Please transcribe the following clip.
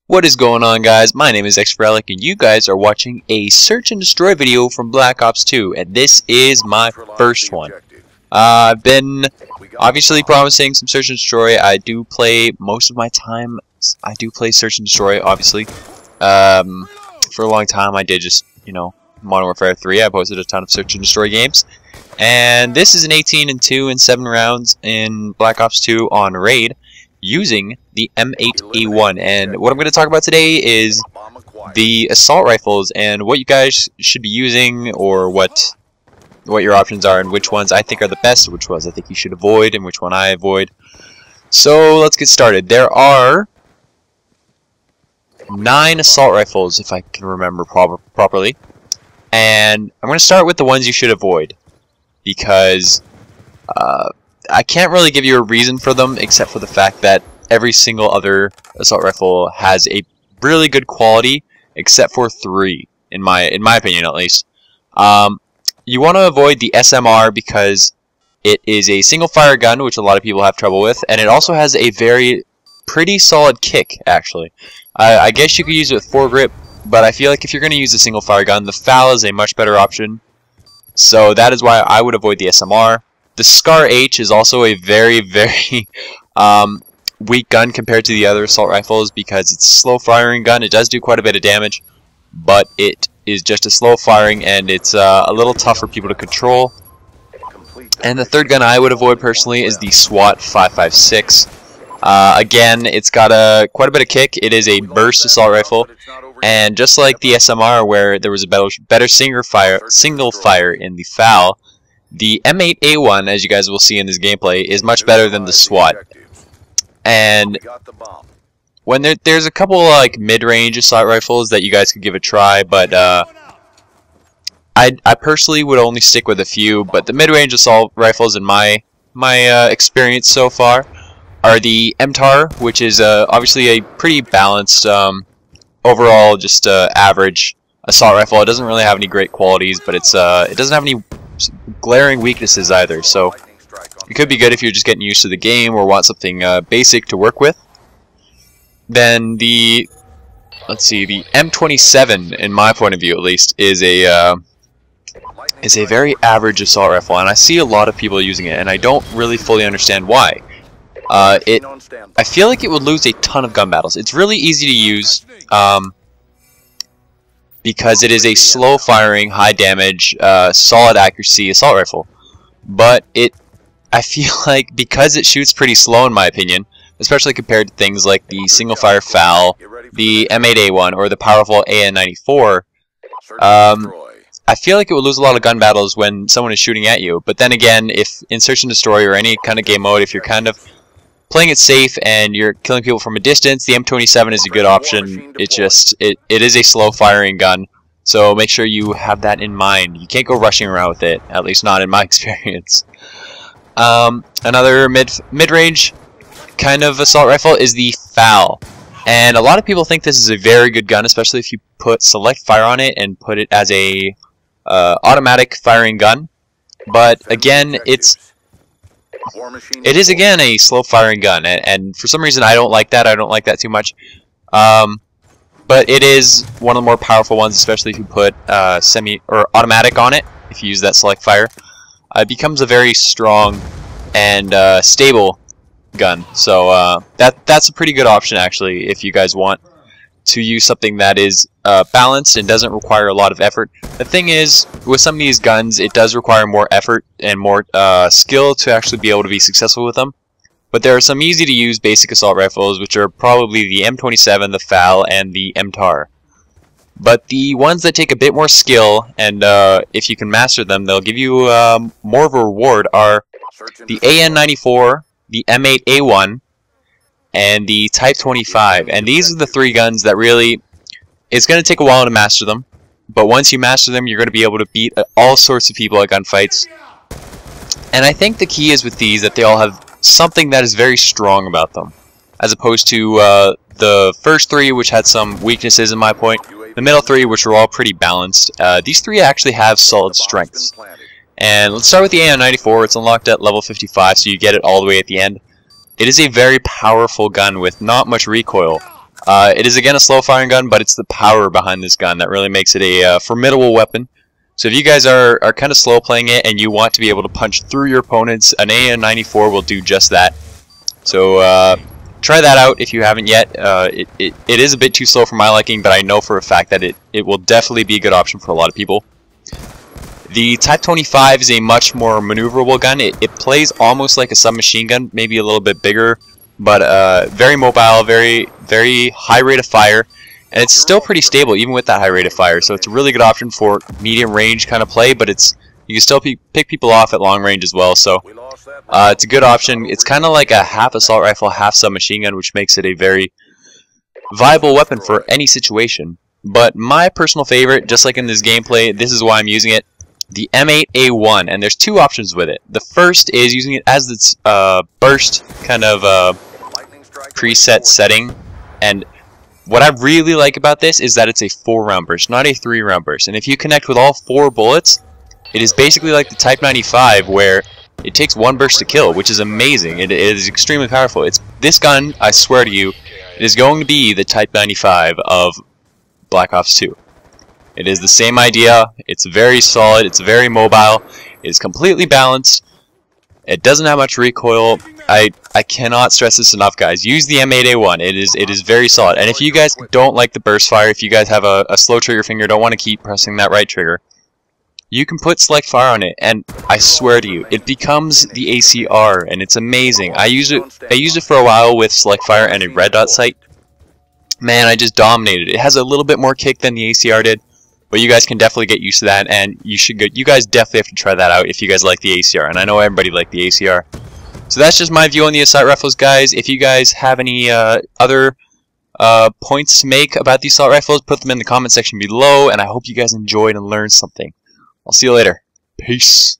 What is going on, guys? My name is xRellic and you guys are watching a search and destroy video from Black Ops 2, and this is my first one. I've been obviously promising some search and destroy. I do play most of my time. I do play search and destroy, obviously. For a long time I did just, Modern Warfare 3. I posted a ton of search and destroy games. And this is an 18-2 and 7 rounds in Black Ops 2 on Raid, using the M8A1. And what I'm going to talk about today is the assault rifles and what you guys should be using, or what your options are, and which ones I think are the best, which ones I think you should avoid, and which one I avoid. So let's get started. There are 9 assault rifles, if I can remember properly, and I'm going to start with the ones you should avoid, because I can't really give you a reason for them, except for the fact that every single other assault rifle has a really good quality, except for 3, in my opinion at least. You want to avoid the SMR because it is a single fire gun, which a lot of people have trouble with, and it also has a pretty solid kick, actually. I guess you could use it with foregrip, but I feel like if you're going to use a single fire gun, the FAL is a much better option. So that is why I would avoid the SMR. The Scar H is also a very weak gun compared to the other assault rifles, because it's a slow firing gun. It does do quite a bit of damage, but it is just a slow firing, and it's a little tough for people to control. And the third gun I would avoid personally is the SWAT 556. Again, it's got quite a bit of kick. It is a burst assault rifle, and just like the SMR, where there was a better single fire in the FAL, the M8A1, as you guys will see in this gameplay, is much better than the SWAT. And when there's a couple like mid-range assault rifles that you guys could give a try, but I personally would only stick with a few. But the mid-range assault rifles, in my experience so far, are the MTAR, which is obviously a pretty balanced, overall just average assault rifle. It doesn't really have any great qualities, but it doesn't have any glaring weaknesses either, so it could be good if you're just getting used to the game or want something basic to work with. Then the M27, in my point of view at least, is a very average assault rifle, and I see a lot of people using it, and I don't really fully understand why. I feel like it would lose a ton of gun battles. It's really easy to use, because it is a slow firing, high damage, solid accuracy assault rifle. But I feel like because it shoots pretty slow, in my opinion, especially compared to things like the single fire FAL, the M8A1, or the powerful AN94, I feel like it would lose a lot of gun battles when someone is shooting at you. But then again, if in search and destroy or any kind of game mode, if you're kind of playing it safe and you're killing people from a distance, the M27 is a good option. It is a slow firing gun, so make sure you have that in mind. You can't go rushing around with it, at least not in my experience. Another mid-range kind of assault rifle is the FAL, and a lot of people think this is a very good gun, especially if you put select fire on it and put it as a automatic firing gun. But again, it is again a slow firing gun, and for some reason I don't like that. I don't like that too much. But it is one of the more powerful ones, especially if you put semi or automatic on it. If you use that select fire, it becomes a very strong and stable gun. So that's a pretty good option, actually, if you guys want to use something that is balanced and doesn't require a lot of effort. The thing is, with some of these guns, it does require more effort and more skill to actually be able to be successful with them. But there are some easy-to-use basic assault rifles, which are probably the M27, the FAL, and the MTAR. But the ones that take a bit more skill, and if you can master them, they'll give you more of a reward, are the AN94, the M8A1, and the Type 25. And these are the 3 guns that really, it's going to take a while to master them, but once you master them, you're going to be able to beat all sorts of people at gunfights. And I think the key is with these that they all have something that is very strong about them, as opposed to the first 3, which had some weaknesses in my point, the middle 3, which were all pretty balanced. These 3 actually have solid strengths. And let's start with the AN94. It's unlocked at level 55, so you get it all the way at the end. It is a very powerful gun with not much recoil. It is again a slow firing gun, but it's the power behind this gun that really makes it a formidable weapon. So if you guys are kind of slow playing it and you want to be able to punch through your opponents, an AN-94 will do just that. So try that out if you haven't yet. It is a bit too slow for my liking, but I know for a fact that it will definitely be a good option for a lot of people. The Type 25 is a much more maneuverable gun. It plays almost like a submachine gun, maybe a little bit bigger, but very mobile, very high rate of fire. And it's still pretty stable even with that high rate of fire, so it's a really good option for medium range kind of play, but you can still pick people off at long range as well, so it's a good option. It's kind of like a half assault rifle, half submachine gun, which makes it a very viable weapon for any situation. But my personal favorite, just like in this gameplay, this is why I'm using it, the M8A1, and there's two options with it. The first is using it as its burst kind of preset setting, and what I really like about this is that it's a 4-round burst, not a 3-round burst. And if you connect with all 4 bullets, it is basically like the Type 95, where it takes 1 burst to kill, which is amazing. It is extremely powerful. This gun, I swear to you, it is going to be the Type 95 of Black Ops 2. It is the same idea. It's very solid. It's very mobile. It is completely balanced. It doesn't have much recoil. I cannot stress this enough, guys. Use the M8A1. It is very solid. And if you guys don't like the burst fire, if you guys have a slow trigger finger, don't want to keep pressing that right trigger, you can put select fire on it, and I swear to you, it becomes the ACR, and it's amazing. I used it for a while with select fire and a red dot sight. Man, I just dominated. It has a little bit more kick than the ACR did, but you guys can definitely get used to that, and you guys definitely have to try that out if you guys like the ACR, and I know everybody liked the ACR. So that's just my view on the assault rifles, guys. If you guys have any other points to make about the assault rifles, put them in the comment section below, and I hope you guys enjoyed and learned something. I'll see you later. Peace.